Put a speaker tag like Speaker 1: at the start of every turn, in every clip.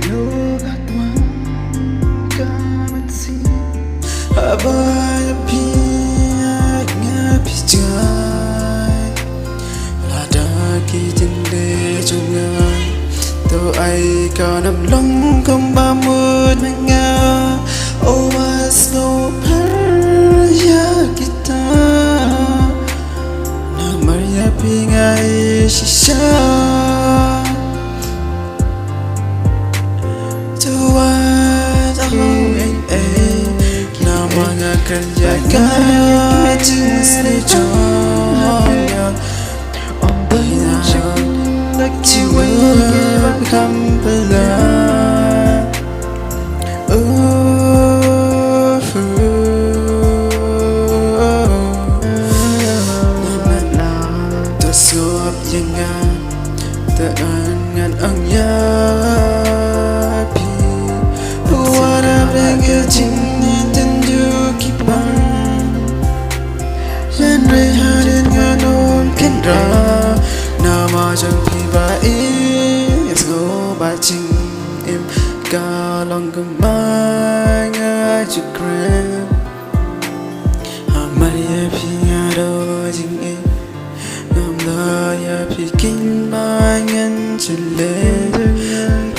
Speaker 1: Katno Katno Kamatsi Abaya pia ngapijai Lada ki jende chungai To ai ka nam long không ba mượt nga Oh was no parya kita Na Maria pingai shisha To what Na mga kerja kaya jenis joya Om bayang jiwa kampelan Tersuap jangan terangan angyapi Warap dengan jingni tendu kipan Dan rehat dengan om kendra Nama chẳng phi baik Go ba ching em Cả lòng cầm mai Ngã chữ krem Hàng mai ya phi ngã đô ching em Ngâm đơ ya phi kinh mai Ngân chân lê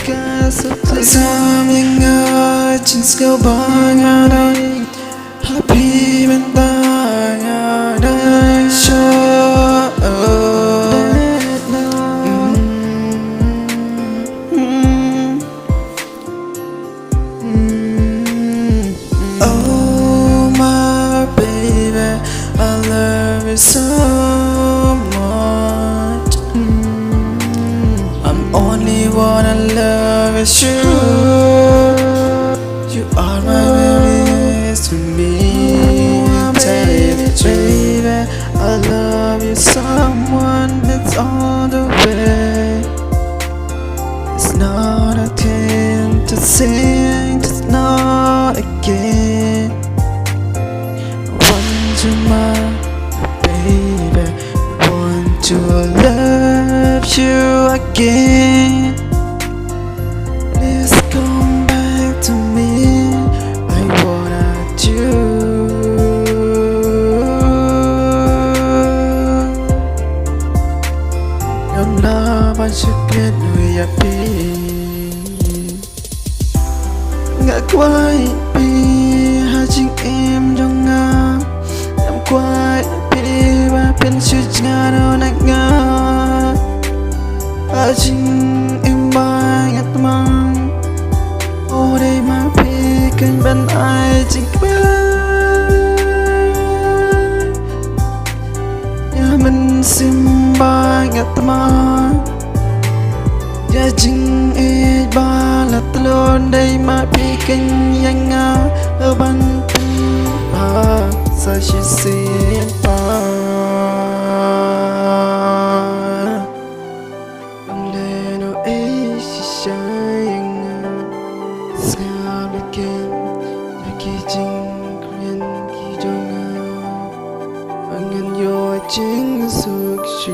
Speaker 1: Cả sắp lại xăm yang ngã Chinh skell ba ngã đô Happy bên ta ngã đê cho so much I'm only wanna love is you You are my memories to me Baby, I love you someone that's on the way It's not a thing to sing, it's not again Want you my baby, want to love you again. Please come back to me. I wanna do. Ngâm la ban sức biết người happy. Ngã quay pi hai chính em trong ngang. Ngắm quay Pen such nga no nag nga Ajing imbang at mang O day mapikan ban ay jingban Yaman simbang at mang Yajing ibalat lon day mapikan yang nga Aban pa sa shisimpa Chính suốt sự